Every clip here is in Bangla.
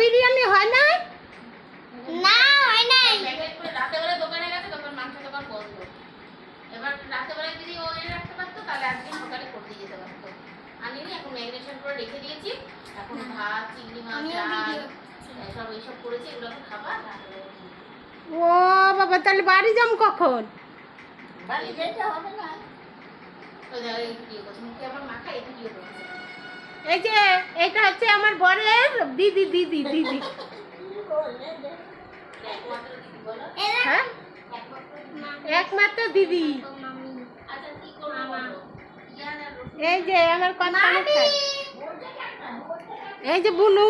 বিরিয়ানি হয় না? না হয় নাই। রাতেবেলা দোকানে গেছে, তখন মাংস দোকান বন্ধ। এবার রাতেবেলা যদি ও এনে রাখতে পারতো তাহলে আজকে সকালে করতে যেতে পারতো। আনিনি, এখন ম্যারিনেশন করে রেখে দিয়েছি। এখন ভাত, চিংড়ি মাছ, ডাল সব এইসব করেছি, এগুলো তো খাবার। ও বাবা, তাহলে বাড়ি যাম কখন? বাড়ি যেতে হবে না। তো যাই ভিডিও করছি, মুখে আমার মাখা এই ভিডিও করছে। এই যে এটা হচ্ছে আমার বরের দিদি দিদি দিদি। একমাত্র দিদি বলো। হ্যাঁ, একমাত্র দিদি। আচ্ছা কি করবো বলো? ইয়ার আর রসুন এই যে আমার কথা এই যে বুনু,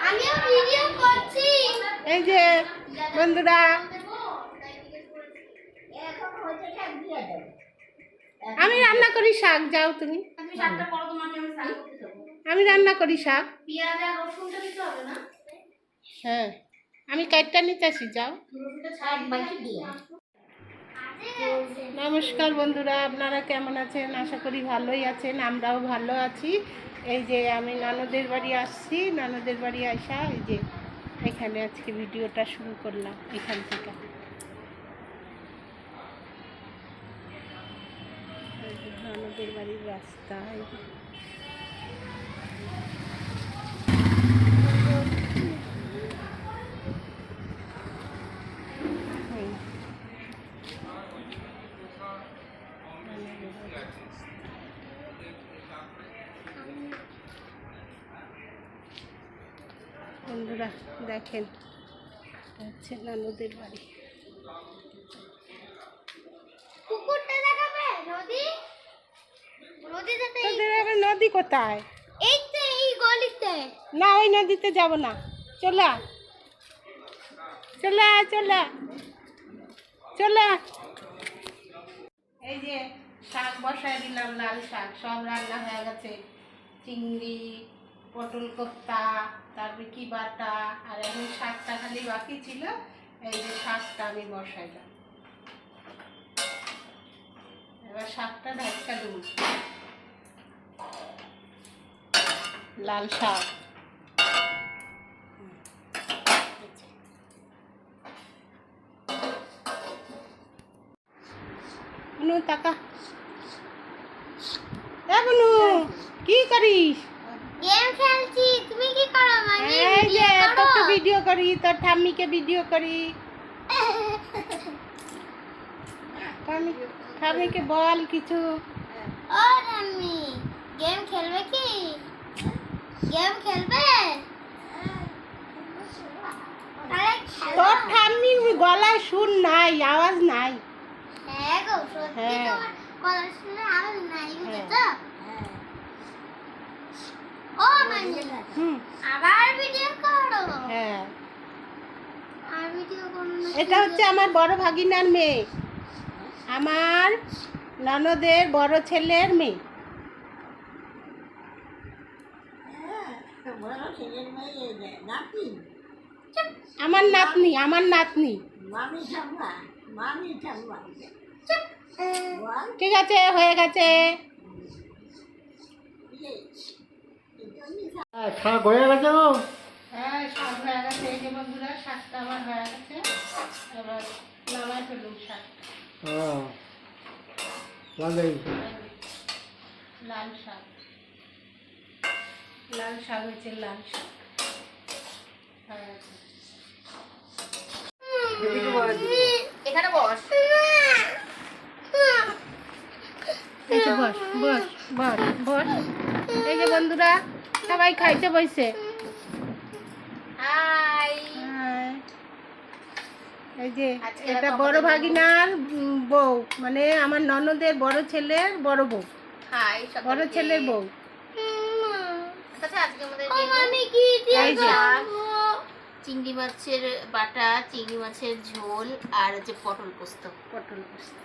আমিও ভিডিও করছি। এই যে বন্ধুরা, আমি রান্না করি শাক। যাও তুমি, তুমি শাকটা করো, তোমাকে আমি শাক করতে দেবো। আমি রান্না করি শাক। পেঁয়াজ আর রসুনটা দিতে হবে না? হ্যাঁ, আমি কাটটা নিতে আসি। যাও। রসুনটা ছাড় বাকি দিয়ে। নমস্কার বন্ধুরা, আপনারা কেমন আছেন? আশা করি ভালোই আছেন, আমরাও ভালো আছি। এই যে আমি ননদের বাড়ি আসছি, ননদের বাড়ি আসা এই যে এখানে আজকে ভিডিওটা শুরু করলাম এখান থেকে। এই যে ননদের বাড়ির রাস্তা। এই যে বন্ধুরা দেখেন, হচ্ছে ননদের বাড়ি। পুকুরটা দেখাবে? নদী? নদীতে তো তোদের আবার নদী কোথায়? এই তো এই গলিতে। না, ওই নদীতে যাব না। চলে চলে চলে চলে। এই যে শাক বসায় দিলাম, লাল শাক সব রান্না হয়ে গেছে। চিংড়ি, পটল কোপ্তা, তারপরে কি বাটা, আর এখন শাকটা খালি বাকি ছিল। এই যে শাকটা আমি বসাইলাম, এবার শাকটা ঢাকা দেব। লাল শাক, বুনু টাকা। এ বুনু, কি করিস? গেম খেলছি। তুমি কি করো? আমি এই যে ভিডিও তোকে করো। ভিডিও করি, তোর ঠাম্মিকে ভিডিও করি। ঠাম্মিকে বল কিছু। ও রাম্মি, গেম খেলবে কি? গেম খেলবে? তাহলে খেলো। তোর ঠাম্মির গলায় সুর নাই, আওয়াজ নাই। হ্যাঁ গো, সত্যি হ্যাঁ। তোমার গলা শুনে আওয়াজ নাই বুঝেছো তো? ও রাম্মি, আবার ভিডিও করো। হ্যাঁ, আর ভিডিও করো না। এটা হচ্ছে আমার বড় ভাগিনার মেয়ে, আমার ননদের বড় ছেলের মেয়ে। আমার নাতনি, আমার নাতনি। ঠিক আছে, হয়ে গেছে। শাক হয়ে গেছে গো। হ্যাঁ, শাক হয়ে গেছে। এই যে বন্ধুরা, শাকটা আমার হয়ে গেছে। এবার নামাই ফেলুন শাক। ভালোই। লাল শাক, লাল শাক হয়েছে, লাল শাক হয়ে গেছে। এখানে বস। এই যে বস বস বস বস। এই যে বন্ধুরা, সবাই খাইতে বসছে। হাই। হ্যাঁ, এই যে আজকে এটা তো বড় আমাদের ভাগিনার বউ, মানে আমার ননদের বড় ছেলের বড় বউ, হাই বড় ছেলের বউ। আচ্ছা, আজকে আমাদের ও মেনু আমি কি দিয়ে এই যে। খাবো? চিংড়ি মাছের বাটা, চিংড়ি মাছের ঝোল আর হচ্ছে পটল পোস্ত। পটল পোস্ত।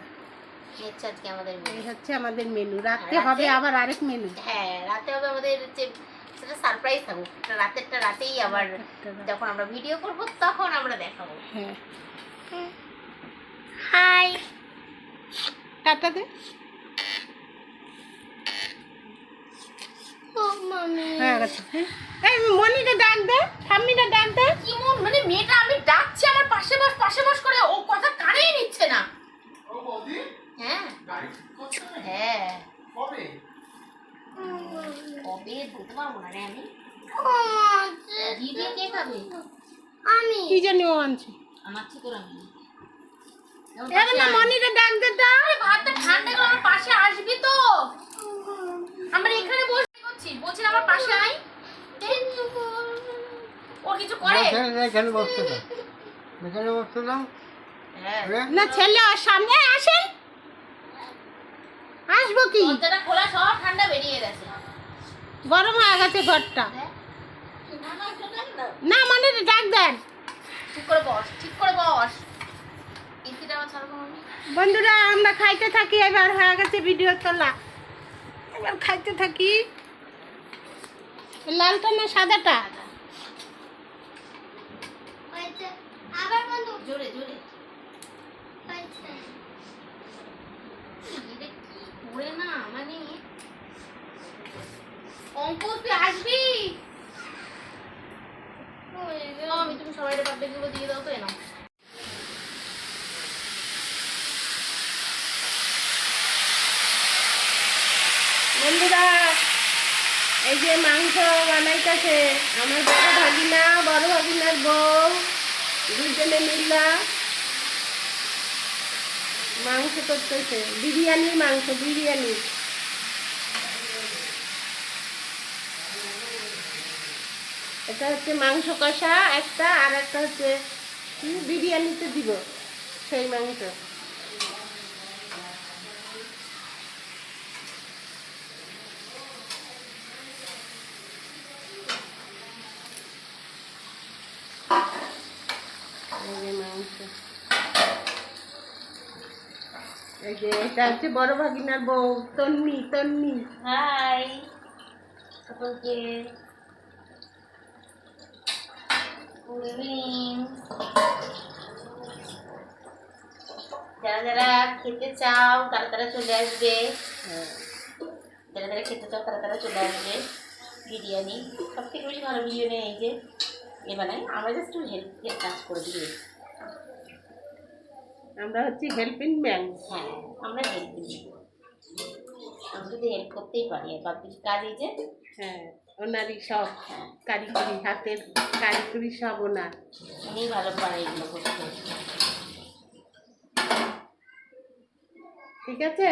এই হচ্ছে আজকে আমাদের মেনু। এই হচ্ছে আমাদের মেনু। রাতে রাতে? হবে আবার আরেক মেনু। হ্যাঁ, রাতে হবে আমাদের হচ্ছে, সেটা সারপ্রাইজ থাকুক। রাতেরটা রাতেই, আবার যখন আমরা ভিডিও করব তখন আমরা দেখাবো। হ্যাঁ, হাই। টাটা দে। ও মামি। হয়ে গেছে। এই মনিটা ডাক দে, ঠাম্মিটা ডাক দে। কেমন মানে মেয়েটা, আমি ডাকছি আমার পাশে বস করে, ও কথা কানেই নিচ্ছে না। হ্যাঁ হ্যাঁ কবে বলতে পারবো না রে আমি। দিদি কে খাবে? আমি কি জানি ও আনছে। আমার থেকে তোর আমি এবার না মনিটা ডাক দে তো। আরে ভাতটা ঠান্ডা করে আমার পাশে আসবি তো। আমরা এখানে বসে করছি, বলছি আমার পাশে আয়। ও কিছু করে? এখানে বসতে দাও, এখানে বসতে দাও। হ্যাঁ না ছেলে ওর সামনে আসেন, আসবো কি, দরজাটা খোলা, সব ঠান্ডা বেরিয়ে গেছে। গরম হয়ে গেছে ঘরটা। না মনিটা ডাক দেন। ঠিক করে বস, ঠিক করে বস। এসিটা আমার ছাড়বো আমি। বন্ধুরা আমরা খাইতে থাকি, এবার হয়ে গেছে ভিডিও তোলা, এবার খাইতে থাকি। লালটা না সাদাটা? হয়েছে আবার বন্ধু জোরে জোরে। হয়েছে এটা কি করে না মানে, অঙ্কুশ তুই আসবি? ওই যে আমি, তুমি সবাই পাবলিক গুলো দিয়ে দাও তো এনো। বন্ধুরা এই যে মাংস বানাইতেছে আমার বড় ভাগিনা, বড় ভাগিনার বউ, দুজনে মিল্লা মাংস করতেছে। বিরিয়ানি মাংস, বিরিয়ানি। এটা হচ্ছে মাংস কষা একটা, আর একটা হচ্ছে বিরিয়ানিতে দিব সেই মাংস। এই যে মাংস, এই যে এটা হচ্ছে বড় ভাগিনার বউ তন্নি, তন্নি। হাই সকলকে গুড ইভিনিং। যারা যারা খেতে চাও তারা তারা চলে আসবে, যারা যারা খেতে চাও তারা তারা চলে আসবে। বিরিয়ানি সব থেকে বেশি ভালো বিরিয়ানি এই যে এ বানাই, আমরা জাস্ট হেল্প কাজ করে দিই। আমরা হচ্ছে হেল্পিং ম্যান। হ্যাঁ আমরা হেল্প দিই, আমরা যদি হেল্প করতেই পারি, আর বাদ বাকি কাজ এই যে। হ্যাঁ ওনারই সব কারিগরি, হাতের কারিগরি সব ওনার। উনি ভালো পারে এগুলো করতে। ঠিক আছে।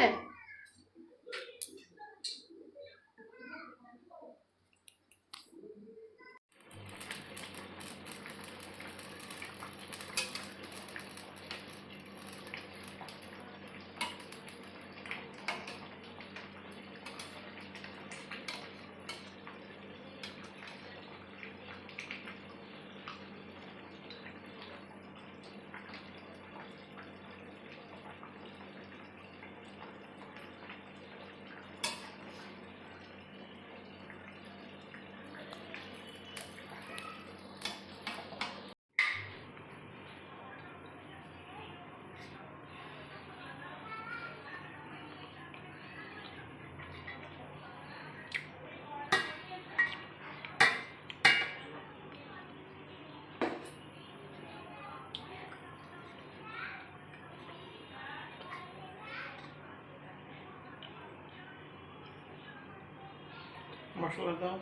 মশলা দাও,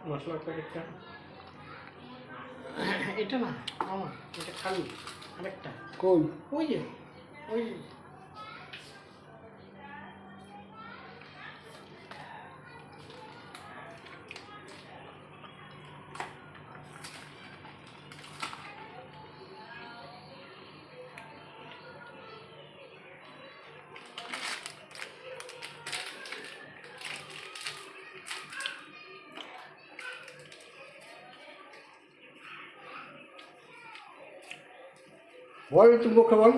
মশলার প্যাকেটটা। এটা না আমার, এটা খালি আরেকটা। কোন? ওই যে, ওই যে। বল একটু মুখে বল,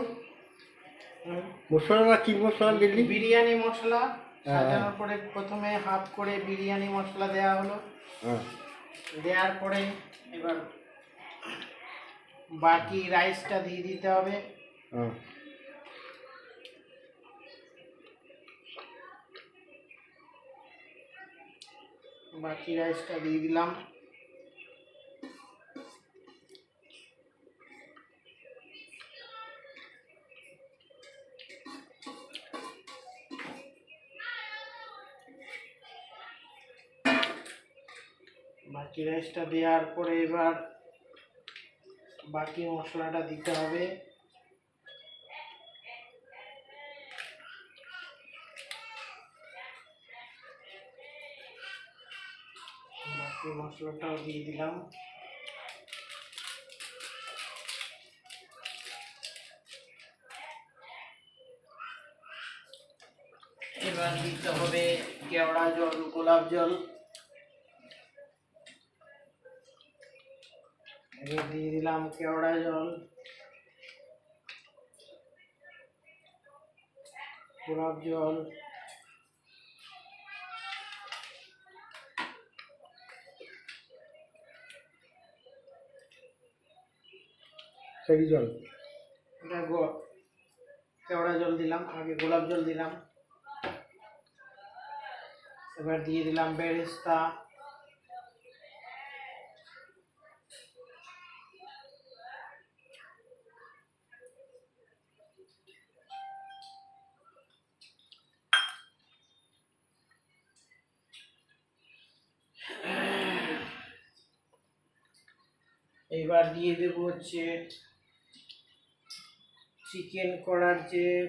মশলা কি মশলা দিলি? বিরিয়ানি মশলা হ্যাঁ। সাজানোর পরে প্রথমে হাফ করে বিরিয়ানি মশলা দেওয়া হলো, হ্যাঁ দেওয়ার পরে এবার বাকি রাইসটা দিয়ে দিতে হবে। হ্যাঁ বাকি রাইসটা দিয়ে দিলাম। বাকি রাইসটা দেওয়ার পরে এবার বাকি মশলাটা দিতে হবে। বাকি মশলাটাও দিয়ে দিলাম। এবার দিতে হবে কেওড়া জল, গোলাপ জল। এবার দিয়ে দিলাম কেওড়া জল, গোলাপ জল, সেই জল। এটা কেওড়া জল দিলাম, আগে গোলাপ জল দিলাম। এবার দিয়ে দিলাম বেরেস্তা, এবার দিয়ে দেব হচ্ছে চিকেন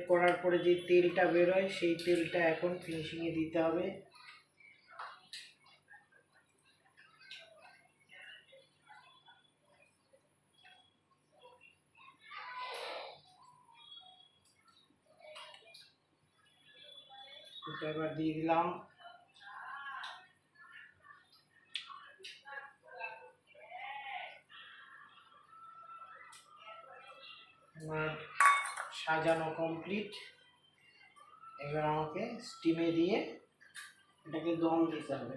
করার পরে যে তেলটা বেরোয় সেই তেলটা এখন ফিনিশিংয়ে দিতে হবে। এটা এবার দিয়ে দিলাম। আমার সাজানো কমপ্লিট। এবার আমাকে স্টিমে দিয়ে এটাকে দম দিতে হবে।